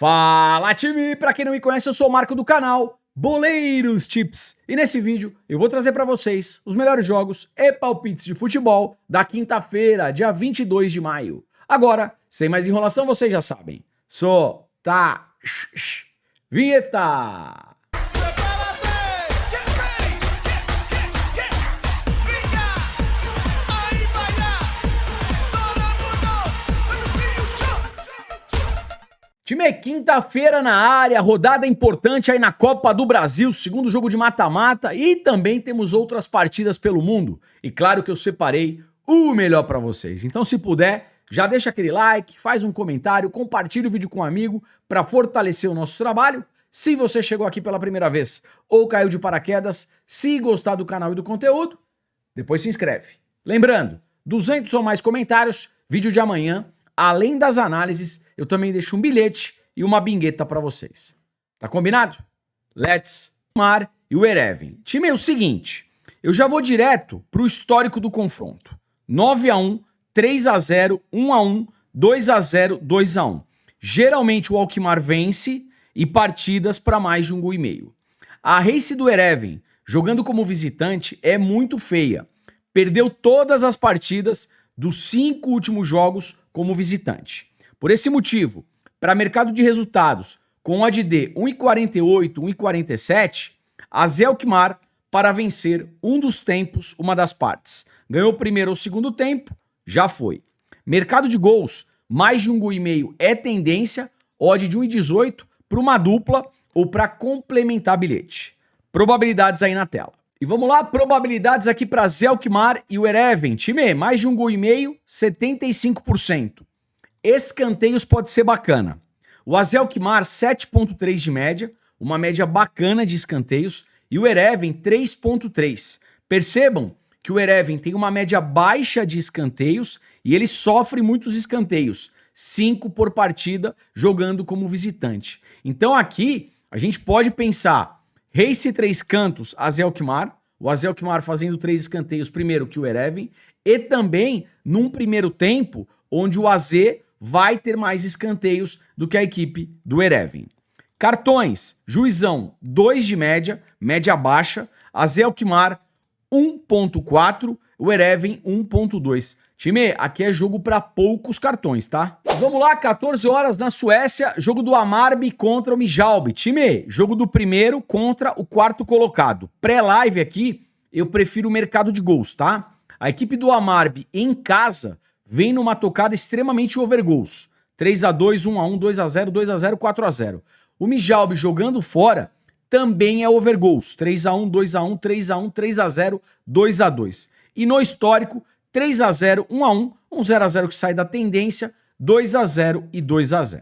Fala, time! Pra quem não me conhece, eu sou o Marco do canal Boleiros Tips. E nesse vídeo eu vou trazer pra vocês os melhores jogos e palpites de futebol da quinta-feira, dia 22 de maio. Agora, sem mais enrolação, vocês já sabem. Vinheta! Time, quinta-feira na área, rodada importante aí na Copa do Brasil, segundo jogo de mata-mata e também temos outras partidas pelo mundo. E claro que eu separei o melhor pra vocês. Então, se puder, já deixa aquele like, faz um comentário, compartilha o vídeo com um amigo pra fortalecer o nosso trabalho. Se você chegou aqui pela primeira vez ou caiu de paraquedas, se gostar do canal e do conteúdo, depois se inscreve. Lembrando, 200 ou mais comentários, vídeo de amanhã. Além das análises, eu também deixo um bilhete e uma bingueta pra vocês. Tá combinado? Let's Mar e o Ereven. Time, é o seguinte, eu já vou direto pro histórico do confronto. 9-1, 3-0, 1-1, 2-0, 2-1. Geralmente o Alkmaar vence e partidas para mais de 1,5 gol. A race do Ereven, jogando como visitante, é muito feia. Perdeu todas as partidas dos 5 últimos jogos como visitante. Por esse motivo, para mercado de resultados, com odd de 1,48, 1,47, a Alkmaar para vencer um dos tempos, uma das partes. Ganhou o primeiro ou segundo tempo, já foi. Mercado de gols, mais de 1,5 gol é tendência, odd de 1,18 para uma dupla ou para complementar bilhete. Probabilidades aí na tela. E vamos lá, probabilidades aqui para Alkmaar e o Ereven. Time, mais de 1,5 gol, 75%. Escanteios pode ser bacana. O Alkmaar, 7,3 de média, uma média bacana de escanteios, e o Ereven, 3,3. Percebam que o Ereven tem uma média baixa de escanteios e ele sofre muitos escanteios, 5 por partida, jogando como visitante. Então aqui, a gente pode pensar race 3 cantos, Alkmaar, o Alkmaar fazendo 3 escanteios primeiro que o Ereven, e também num primeiro tempo onde o AZ vai ter mais escanteios do que a equipe do Ereven. Cartões, Juizão 2 de média, média baixa, Alkmaar 1,4, o Ereven 1,2. Time, aqui é jogo para poucos cartões, tá? Vamos lá, 14 horas na Suécia, jogo do Hammarby contra o Midtjylland. Time, jogo do primeiro contra o quarto colocado. Pré-live aqui, eu prefiro o mercado de gols, tá? A equipe do Hammarby em casa vem numa tocada extremamente overgoals. 3-2, 1-1, 2-0, 2-0, 4-0. O Midtjylland jogando fora também é overgoals. 3-1, 2-1, 3-1, 3-0, 2-2. E no histórico, 3-0, 1-1, 0-0 que sai da tendência, 2-0 e 2-0.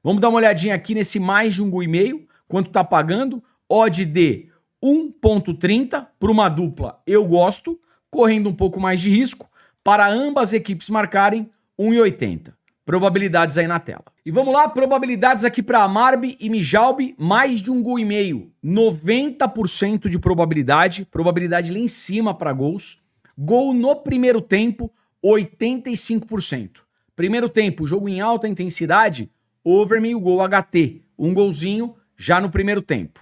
Vamos dar uma olhadinha aqui nesse mais de 1,5 gol, quanto tá pagando, odd de 1,30 para uma dupla, eu gosto, correndo um pouco mais de risco, para ambas equipes marcarem 1,80. Probabilidades aí na tela. E vamos lá, probabilidades aqui para Hammarby e Midtjylland, mais de 1,5 gol, 90% de probabilidade lá em cima para gols. Gol no primeiro tempo, 85%. Primeiro tempo, jogo em alta intensidade, over meio gol HT. Um golzinho já no primeiro tempo.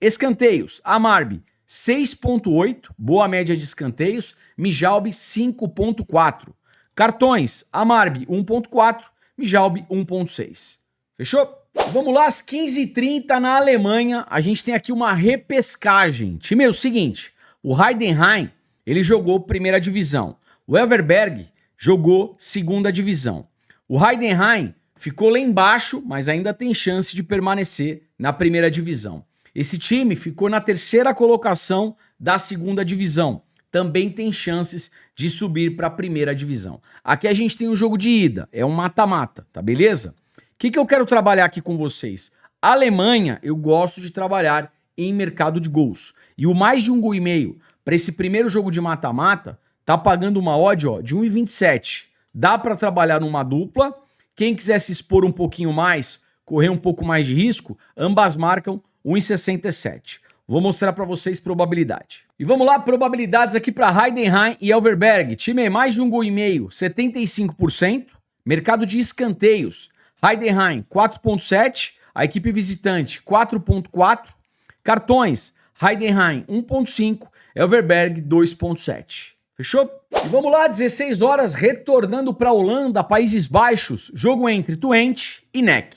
Escanteios, Hammarby 6,8, boa média de escanteios. Midtjylland 5,4. Cartões, Hammarby 1,4, Midtjylland 1,6. Fechou? Vamos lá, às 15h30 na Alemanha, a gente tem aqui uma repescagem. Time, é o seguinte, o Heidenheim, ele jogou primeira divisão. O Elversberg jogou segunda divisão. O Heidenheim ficou lá embaixo, mas ainda tem chance de permanecer na primeira divisão. Esse time ficou na terceira colocação da segunda divisão. Também tem chances de subir para a primeira divisão. Aqui a gente tem um jogo de ida, é um mata-mata, tá beleza? O que eu quero trabalhar aqui com vocês? A Alemanha, eu gosto de trabalhar em mercado de gols. E o mais de 1,5 gol para esse primeiro jogo de mata-mata, tá pagando uma odd de 1,27. Dá para trabalhar numa dupla. Quem quiser se expor um pouquinho mais, correr um pouco mais de risco, ambas marcam 1,67. Vou mostrar para vocês probabilidade. E vamos lá, probabilidades aqui para Heidenheim e Elversberg. Time, mais de 1,5 gol, 75%. Mercado de escanteios, Heidenheim 4,7, a equipe visitante 4.4, cartões Heidenheim 1.5, Elverberg 2.7. Fechou? E vamos lá, 16 horas, retornando para a Holanda, Países Baixos, jogo entre Twente e NEC.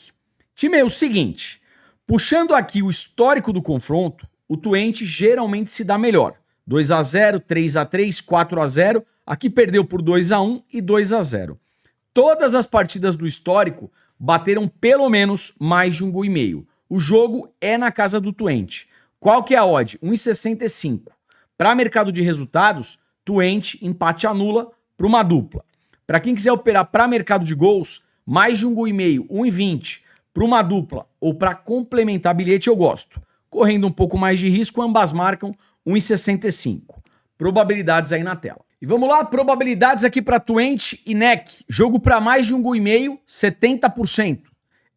Time é o seguinte, puxando aqui o histórico do confronto, o Twente geralmente se dá melhor. 2-0, 3-3, 4-0, aqui perdeu por 2-1 e 2-0. Todas as partidas do histórico bateram pelo menos mais de 1,5 gol. O jogo é na casa do Twente. Qual que é a odd? 1,65. Para mercado de resultados, Twente, empate anula para uma dupla. Para quem quiser operar para mercado de gols, mais de 1,5 gol, 1,20 para uma dupla ou para complementar bilhete eu gosto. Correndo um pouco mais de risco, ambas marcam 1,65. Probabilidades aí na tela. E vamos lá, probabilidades aqui para Twente e NEC. Jogo para mais de 1,5 gol, 70%.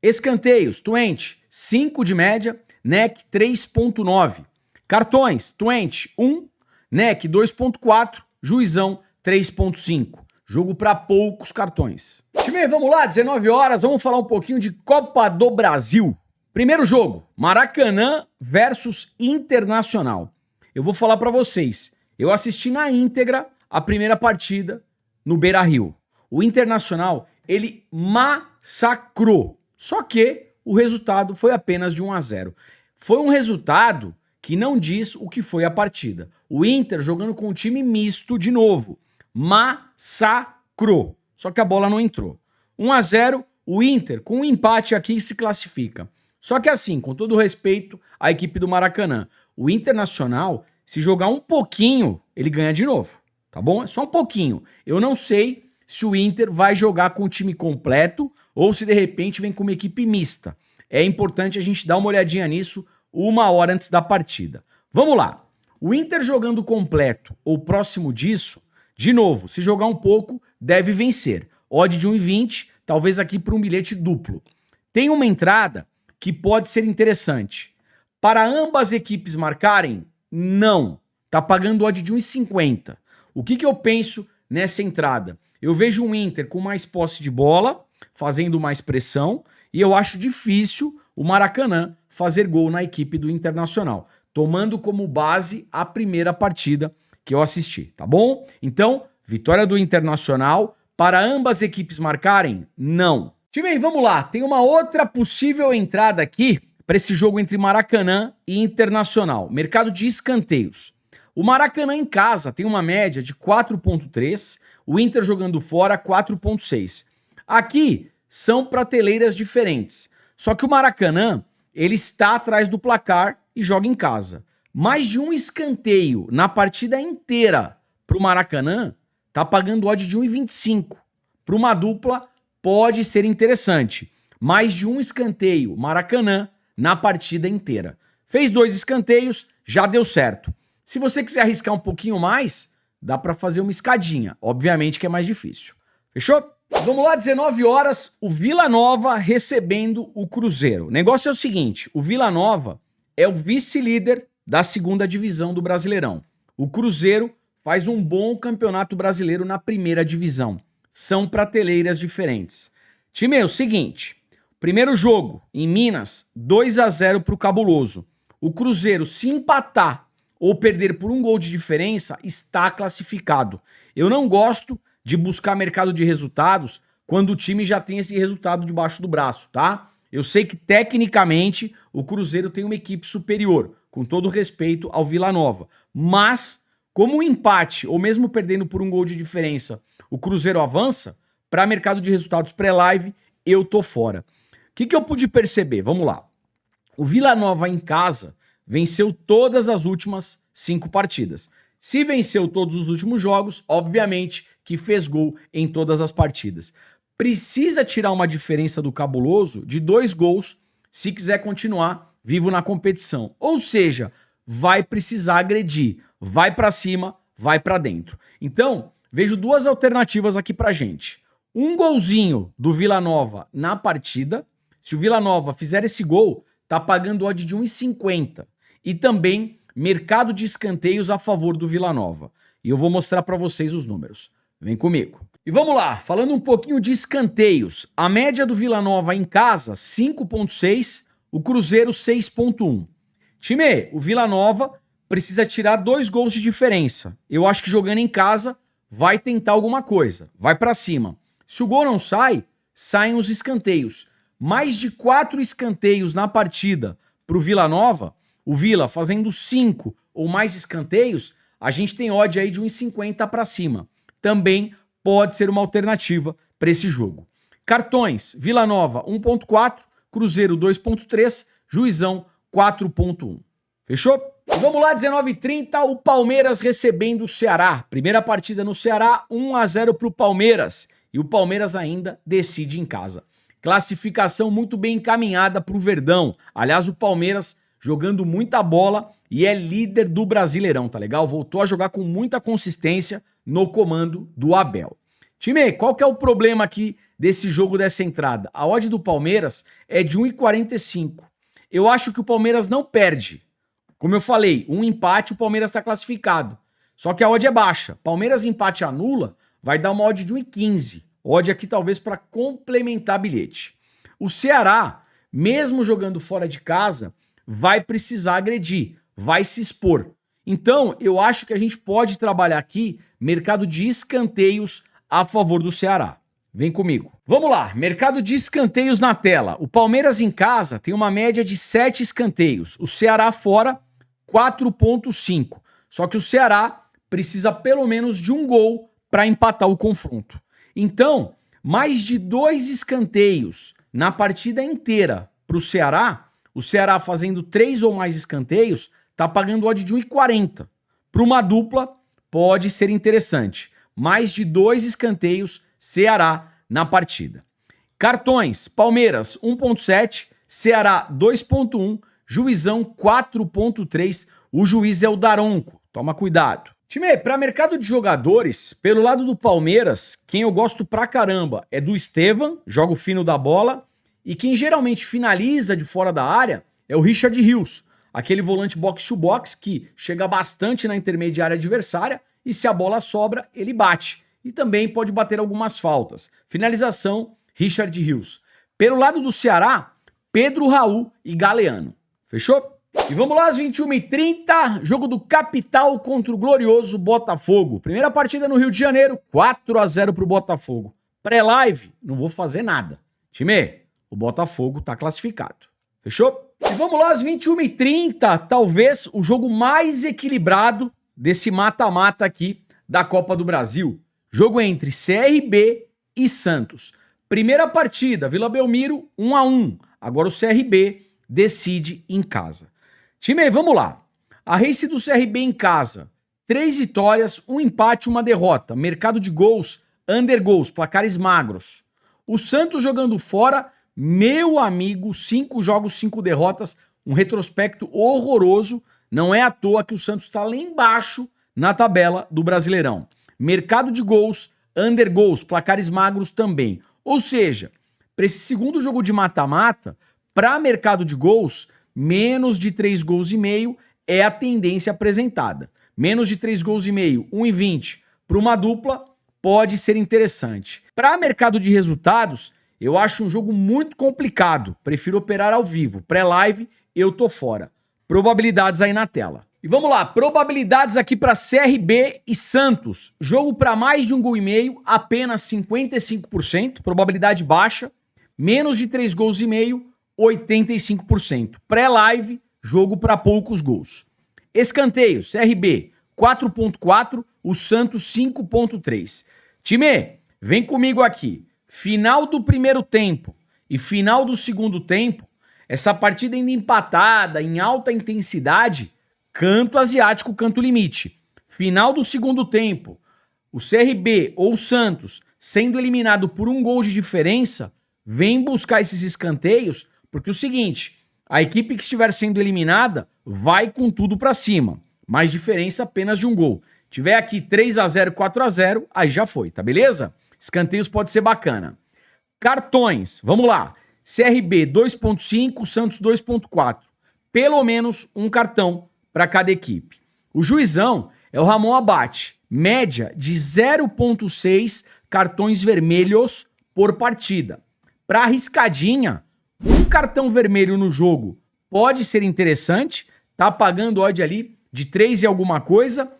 Escanteios, Twente, 5 de média, NEC 3.9. Cartões, Twente 1, NEC 2.4, Juizão 3.5. Jogo para poucos cartões. Time, vamos lá, 19 horas, vamos falar um pouquinho de Copa do Brasil. Primeiro jogo, Maracanã versus Internacional. Eu vou falar para vocês, eu assisti na íntegra a primeira partida no Beira-Rio. O Internacional, ele massacrou, só que o resultado foi apenas de 1-0. Foi um resultado que não diz o que foi a partida. O Inter jogando com um time misto de novo. Massacrou. Só que a bola não entrou. 1-0, o Inter com um empate aqui se classifica. Só que assim, com todo respeito à equipe do Maracanã, o Internacional, se jogar um pouquinho, ele ganha de novo. Tá bom? É só um pouquinho. Eu não sei se o Inter vai jogar com o time completo ou se de repente vem com uma equipe mista. É importante a gente dar uma olhadinha nisso 1 hora antes da partida. Vamos lá. O Inter jogando completo ou próximo disso, de novo, se jogar um pouco, deve vencer. Odd de 1,20, talvez aqui para um bilhete duplo. Tem uma entrada que pode ser interessante. Para ambas equipes marcarem, não. Tá pagando odd de 1,50. O que eu penso nessa entrada? Eu vejo um Inter com mais posse de bola, fazendo mais pressão, e eu acho difícil o Maracanã fazer gol na equipe do Internacional, tomando como base a primeira partida que eu assisti, tá bom? Então, vitória do Internacional, para ambas equipes marcarem? Não. Time, vamos lá, tem uma outra possível entrada aqui para esse jogo entre Maracanã e Internacional, mercado de escanteios. O Maracanã em casa tem uma média de 4.3, o Inter jogando fora 4.6. Aqui são prateleiras diferentes, só que o Maracanã ele está atrás do placar e joga em casa. Mais de um escanteio na partida inteira para o Maracanã tá pagando odd de 1,25. Para uma dupla pode ser interessante. Mais de um escanteio Maracanã na partida inteira. Fez 2 escanteios, já deu certo. Se você quiser arriscar um pouquinho mais, dá para fazer uma escadinha. Obviamente que é mais difícil. Fechou? Vamos lá, 19 horas, o Vila Nova recebendo o Cruzeiro. O negócio é o seguinte, o Vila Nova é o vice-líder da 2ª divisão do Brasileirão. O Cruzeiro faz um bom campeonato brasileiro na 1ª divisão. São prateleiras diferentes. Time, é o seguinte, primeiro jogo em Minas, 2-0 para o Cabuloso. O Cruzeiro, se empatar ou perder por 1 gol de diferença, está classificado. Eu não gosto de buscar mercado de resultados quando o time já tem esse resultado debaixo do braço, tá? Eu sei que tecnicamente o Cruzeiro tem uma equipe superior, com todo respeito ao Vila Nova. Mas, como o empate, ou mesmo perdendo por 1 gol de diferença, o Cruzeiro avança, para mercado de resultados pré-live, eu tô fora. O que eu pude perceber? Vamos lá. O Vila Nova em casa venceu todas as últimas 5 partidas. Se venceu todos os últimos jogos, obviamente que fez gol em todas as partidas. Precisa tirar uma diferença do Cabuloso de 2 gols se quiser continuar vivo na competição. Ou seja, vai precisar agredir. Vai para cima, vai para dentro. Então, vejo 2 alternativas aqui pra gente. Um golzinho do Vila Nova na partida. Se o Vila Nova fizer esse gol, tá pagando odd de 1,50. E também mercado de escanteios a favor do Vila Nova. E eu vou mostrar para vocês os números. Vem comigo. E vamos lá, falando um pouquinho de escanteios. A média do Vila Nova em casa, 5.6. o Cruzeiro 6,1. Time, o Vila Nova precisa tirar 2 gols de diferença. Eu acho que jogando em casa vai tentar alguma coisa, vai pra cima. Se o gol não sai, saem os escanteios. Mais de 4 escanteios na partida pro Vila Nova, o Vila fazendo 5 ou mais escanteios, a gente tem odd aí de 1,50 pra cima. Também pode ser uma alternativa para esse jogo. Cartões, Vila Nova 1,4, Cruzeiro 2,3, Juizão 4,1. Fechou? E vamos lá, 19h30, o Palmeiras recebendo o Ceará. Primeira partida no Ceará, 1-0 para o Palmeiras. E o Palmeiras ainda decide em casa. Classificação muito bem encaminhada para o Verdão. Aliás, o Palmeiras jogando muita bola e é líder do Brasileirão, tá legal? Voltou a jogar com muita consistência no comando do Abel. Time, qual que é o problema aqui desse jogo, dessa entrada? A odd do Palmeiras é de 1,45. Eu acho que o Palmeiras não perde. Como eu falei, um empate, o Palmeiras está classificado. Só que a odd é baixa. Palmeiras empate anula, vai dar uma odd de 1,15. Odd aqui talvez para complementar bilhete. O Ceará, mesmo jogando fora de casa, vai precisar agredir, vai se expor. Então, eu acho que a gente pode trabalhar aqui mercado de escanteios a favor do Ceará. Vem comigo. Vamos lá, mercado de escanteios na tela. O Palmeiras em casa tem uma média de 7 escanteios. O Ceará fora, 4,5. Só que o Ceará precisa pelo menos de um gol para empatar o confronto. Então, mais de 2 escanteios na partida inteira para o Ceará fazendo 3 ou mais escanteios, tá pagando odd de 1,40. Para uma dupla, pode ser interessante. Mais de 2 escanteios, Ceará na partida. Cartões, Palmeiras 1,7, Ceará 2,1, Juizão 4,3. O juiz é o Daronco, toma cuidado. Time, para mercado de jogadores, pelo lado do Palmeiras, quem eu gosto pra caramba é do Estevam, joga o fino da bola, e quem geralmente finaliza de fora da área é o Richard Rios, aquele volante box-to-box que chega bastante na intermediária adversária e se a bola sobra, ele bate. E também pode bater algumas faltas. Finalização, Richard Rios. Pelo lado do Ceará, Pedro Raul e Galeano. Fechou? E vamos lá, às 21h30, jogo do Capital contra o glorioso Botafogo. Primeira partida no Rio de Janeiro, 4-0 pro Botafogo. Pré-live, não vou fazer nada. Time, o Botafogo tá classificado. Fechou? E vamos lá, às 21h30, talvez o jogo mais equilibrado desse mata-mata aqui da Copa do Brasil. Jogo entre CRB e Santos. Primeira partida, Vila Belmiro, 1-1. Agora o CRB decide em casa. Time, vamos lá. A race do CRB em casa, 3 vitórias, 1 empate, 1 derrota. Mercado de gols, under gols, placares magros. O Santos jogando fora, meu amigo, 5 jogos, 5 derrotas, um retrospecto horroroso. Não é à toa que o Santos está lá embaixo na tabela do Brasileirão. Mercado de gols, under gols, placares magros também. Ou seja, para esse segundo jogo de mata-mata, para mercado de gols, menos de 3 gols e meio é a tendência apresentada. Menos de 3 gols e meio, 1,20 para uma dupla pode ser interessante. Para mercado de resultados, eu acho um jogo muito complicado. Prefiro operar ao vivo. Pré-live, eu tô fora. Probabilidades aí na tela. E vamos lá, probabilidades aqui para CRB e Santos. Jogo para mais de 1,5 gol, apenas 55%, probabilidade baixa. Menos de 3 gols e meio, 85%. Pré-live, jogo para poucos gols. Escanteio, CRB 4,4, o Santos 5,3. Time, vem comigo aqui. Final do primeiro tempo e final do segundo tempo, essa partida ainda empatada, em alta intensidade, canto asiático, canto limite. Final do segundo tempo, o CRB ou o Santos sendo eliminado por 1 gol de diferença, vem buscar esses escanteios, porque é o seguinte, a equipe que estiver sendo eliminada vai com tudo pra cima, mais diferença apenas de 1 gol. Tiver aqui 3-0, 4-0, aí já foi, tá beleza? Escanteios pode ser bacana. Cartões, vamos lá. CRB 2,5, Santos 2,4. Pelo menos um cartão para cada equipe. O juizão é o Ramon Abate, média de 0,6 cartões vermelhos por partida. Para arriscadinha, Um cartão vermelho no jogo pode ser interessante, tá pagando odd ali de 3 e alguma coisa.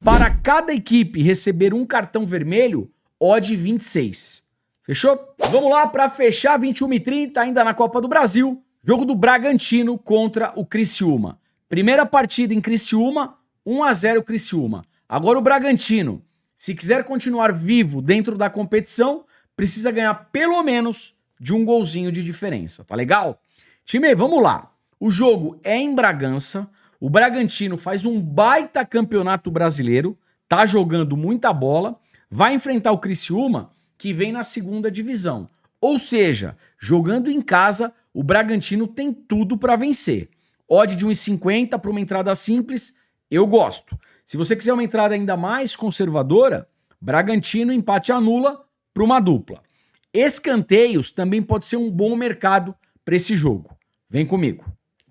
Para cada equipe receber um cartão vermelho, odd 26. Fechou? Vamos lá para fechar 21h30 ainda na Copa do Brasil. Jogo do Bragantino contra o Criciúma. Primeira partida em Criciúma, 1-0 Criciúma. Agora o Bragantino, se quiser continuar vivo dentro da competição, precisa ganhar pelo menos de um golzinho de diferença, tá legal? Time, vamos lá. O jogo é em Bragança. O Bragantino faz um baita campeonato brasileiro, tá jogando muita bola, vai enfrentar o Criciúma, que vem na segunda divisão. Ou seja, jogando em casa, o Bragantino tem tudo para vencer. Odd de 1,50 para uma entrada simples, eu gosto. Se você quiser uma entrada ainda mais conservadora, Bragantino empate anula para uma dupla. Escanteios também pode ser um bom mercado para esse jogo. Vem comigo.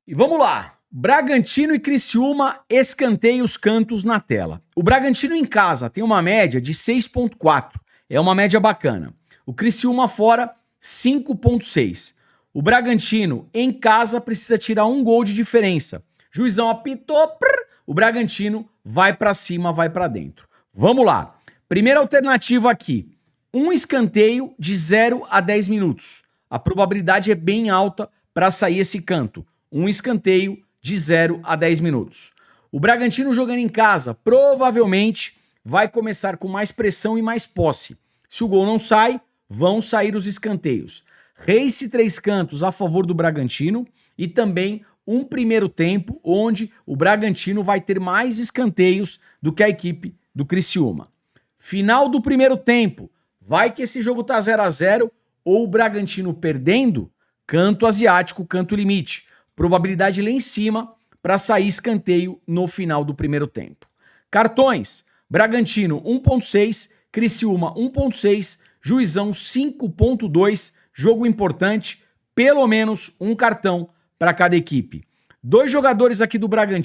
E vamos lá. Bragantino e Criciúma, escanteios cantos na tela. O Bragantino em casa tem uma média de 6,4. É uma média bacana. O Criciúma fora, 5,6. O Bragantino em casa precisa tirar um gol de diferença. Juizão apitou, o Bragantino vai para cima, vai para dentro. Vamos lá. Primeira alternativa aqui. Um escanteio de 0 a 10 minutos. A probabilidade é bem alta para sair esse canto. Um escanteio de 0 a 10 minutos. O Bragantino jogando em casa provavelmente vai começar com mais pressão e mais posse. Se o gol não sai, vão sair os escanteios. Race 3 cantos a favor do Bragantino e também um primeiro tempo onde o Bragantino vai ter mais escanteios do que a equipe do Criciúma. Final do primeiro tempo, vai que esse jogo tá 0 a 0 ou o Bragantino perdendo, canto asiático, canto limite. Probabilidade lá em cima para sair escanteio no final do primeiro tempo. Cartões, Bragantino 1,6, Criciúma 1,6, Juizão 5,2, jogo importante, pelo menos um cartão para cada equipe. 2 jogadores aqui do Bragantino